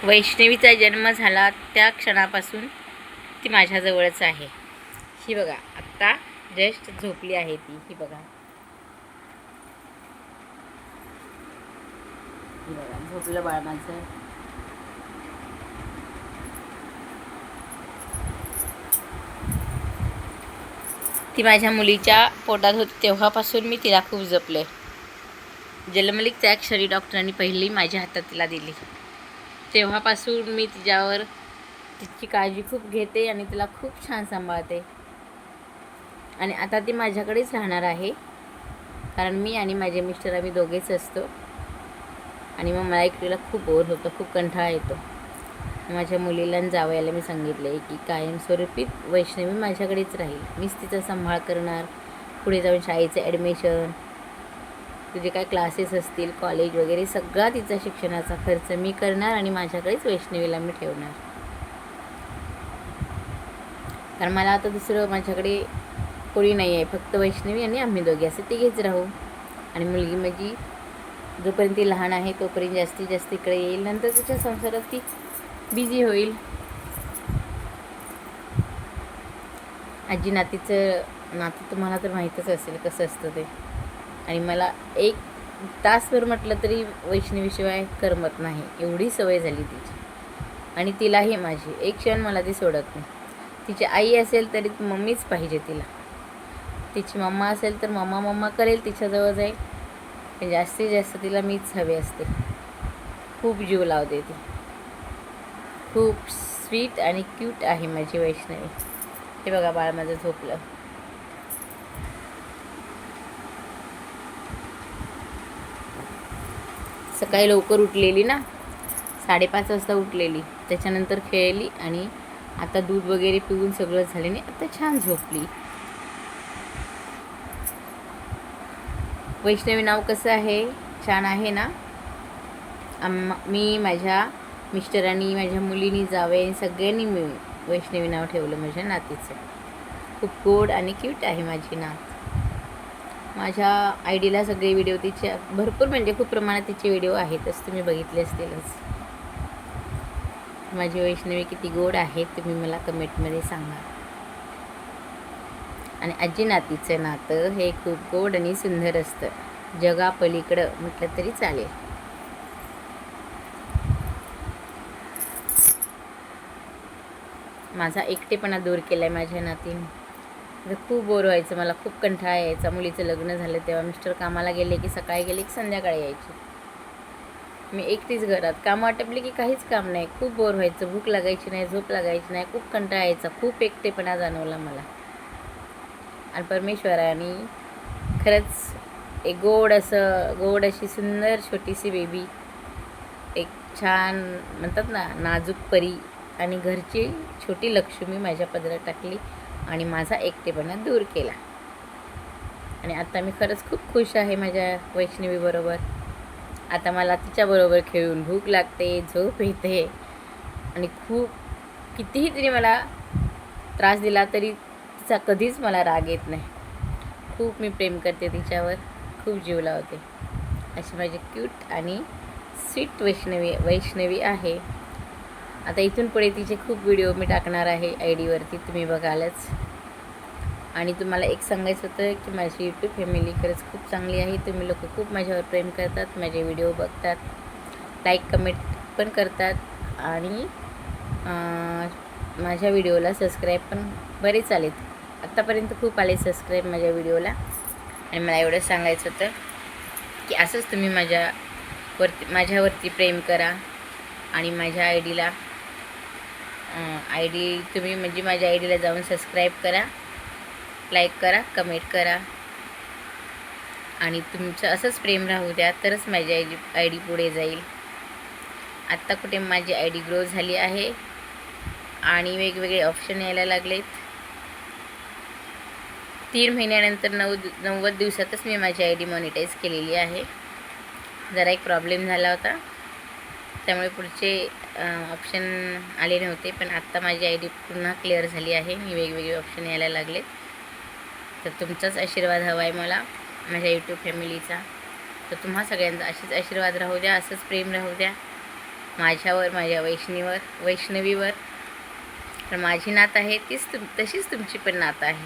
वैष्णवीचा जन्म झाला त्या क्षणापासून ती माझ्याजवळच आहे. ही बघा, आत्ता जस्ट झोपली आहे ती. ही बघा, ही बघा, झोपलं बाळ माझं. ती माझ्या मुलीच्या पोटात होती तेव्हापासून मी तिला खूप जपले. जन्मली त्या क्षणी डॉक्टरांनी पहिली माझ्या हातात तिला दिली. तेव्हापासून मी तिच्यावर तिची काळजी खूप घेते आणि तिला खूप छान सांभाळते. आणि आता ती माझ्याकडेच राहणार आहे, कारण मी आणि माझे मिस्टर आम्ही दोघेच असतो. आणि मग मला एकटीला खूप बोर होतं, खूप कंटाळा येतो. माझ्या मुलीला जावयाला मी सांगितले की कायमस्वरूपी वैष्णवी माझ्याकडेच राहील. मीच तिचा सांभाळ करणार. पुढे जाऊन शाळेचं ॲडमिशन, तुझे काय क्लासेस असतील, कॉलेज वगैरे, सगळा तिचा शिक्षणाचा खर्च मी करणार आणि माझ्याकडेच वैष्णवीला मी ठेवणार. कारण मला आता दुसरं माझ्याकडे कोणी नाही आहे, फक्त वैष्णवी आणि आम्ही दोघे, असे तिघेच राहू. आणि मुलगी माझी जोपर्यंत ती लहान आहे तोपर्यंत जास्तीत जास्त इकडे येईल. नंतर तिच्या संसारात ती बिझी होईल. आजी नातीचं नातं तुम्हाला तर माहीतच असेल कसं असतं ते. आणि मला एक तासभर म्हटलं तरी वैष्णवीशिवाय करमत नाही, एवढी सवय झाली तिची. आणि तिलाही माझी, एक क्षण मला ती सोडत नाही. तिची आई असेल तरी मम्मीच पाहिजे तिला. तिची मम्मा असेल तर मम्मा मम्मा करेल, तिच्याजवळ जाईल. पण जास्तीत जास्त तिला मीच हवे असते. खूप जीव लावते ती. खूप स्वीट आणि क्यूट आहे माझी वैष्णवी. हे बघा, बाळ माझं झोपलं. सकाळी लवकर उठलेली ना, 5:30 वाजता उठलेली. त्याच्यानंतर खेळली आणि आता दूध वगैरे पिऊन सगळं झाल्याने आता छान झोपली. वैष्णवी नाव कसं आहे? छान आहे ना. मी, माझ्या मिस्टरांनी, माझ्या मुलीनी, जावयानी, सगळ्यांनी मिळून वैष्णवी नाव ठेवलं माझ्या नातीचं. खूप गोड आणि क्यूट आहे माझी नात. माझ्या आयडीला सगळे व्हिडिओ तिचे भरपूर, म्हणजे खूप प्रमाणात तिचे व्हिडिओ आहेतच, तुम्ही बघितले असतीलच. माझी वैष्णवी किती गोड आहे तुम्ही मला कमेंटमध्ये सांगा. आणि आजी नातीचं नातं हे खूप गोड आणि सुंदर असतं, जगापलीकडं म्हटलं तरी चालेल. माझा एकटेपणा दूर केला आहे माझ्या नातीने. खूप बोर व्हायचं, मला खूप कंटाळा यायचा. मुलीचं लग्न झालं तेव्हा मिस्टर कामाला गेले की सकाळी गेले की संध्याकाळी यायचे. मी एकटीच घरात, कामं आटपली की काहीच काम नाही. खूप बोर व्हायचं, भूक लागायची नाही, झोप लागायची नाही, खूप कंटाळा यायचा, खूप एकटेपणा जाणवला मला. आणि परमेश्वराने खरंच एक गोड अशी सुंदर छोटीशी बेबी, एक छान म्हणतात ना नाजूक परी आणि घरची छोटी लक्ष्मी माझ्या पदरात टाकली आणि माझा एकटेपणा दूर केला. आणि आता मी खरंच खूप खुश आहे माझ्या वैष्णवीबरोबर. आता मला तिच्याबरोबर खेळून भूक लागते, झोप येते. आणि खूप कितीही तिने मला त्रास दिला तरी तिचा कधीच मला राग येत नाही. खूप मी प्रेम करते तिच्यावर, खूप जीव लावते. अशी माझी क्यूट आणि स्वीट वैष्णवी आहे. आता इथून पुढे तिचे खूप व्हिडिओ मी टाकणार आहे आयडीवरती, तुम्ही बघालच. आणि तुम्हाला एक सांगायचं होतं की माझी यूट्यूब फॅमिली खरंच खूप चांगली आहे. तुम्ही लोक खूप माझ्यावर प्रेम करतात, माझे व्हिडिओ बघतात, लाईक कमेंट पण करतात आणि माझ्या व्हिडिओला सबस्क्राईब पण बरेच आलेत. आत्तापर्यंत खूप आले सबस्क्राईब माझ्या व्हिडिओला. आणि मला एवढं सांगायचं होतं की असंच तुम्ही माझ्यावरती प्रेम करा. आणि माझ्या आयडीला तुम्ही म्हणजे माझ्या आयडीला जाऊन सबस्क्राईब करा, लाईक करा, कमेंट करा. आणि तुमचं असंच प्रेम राहू द्या, तरच माझी आयडी पुढे जाईल. आत्ता कुठे माझी आयडी ग्रो झाली आहे आणि वेगवेगळे ऑप्शन यायला लागलेत. 3 महिन्यानंतर 90 दिवसातच मी माझी आयडी मॉनिटाईज केलेली आहे. जरा एक प्रॉब्लेम झाला होता, त्यामुळे पुढचे ऑप्शन आले नव्हते. पण आत्ता माझी आयडी पुन्हा क्लिअर झाली आहे, मी वेगवेगळे ऑप्शन यायला लागलेत. तर तुमचाच आशीर्वाद हवा आहे मला, माझ्या यूट्यूब फॅमिलीचा. तर तुम्हा सगळ्यांचा असेच आशीर्वाद राहू द्या, असंच प्रेम राहू द्या. माझ्यावर, माझ्या वैष्णवीवर. तर माझी नात आहे तशीच तुमची पण नात आहे.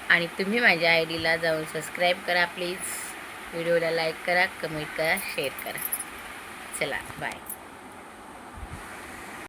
आणि तुम्ही माझ्या आय डीला जाऊन सबस्क्राईब करा प्लीज. व्हिडिओला लाईक करा, कमेंट करा, शेअर करा. चला बाय.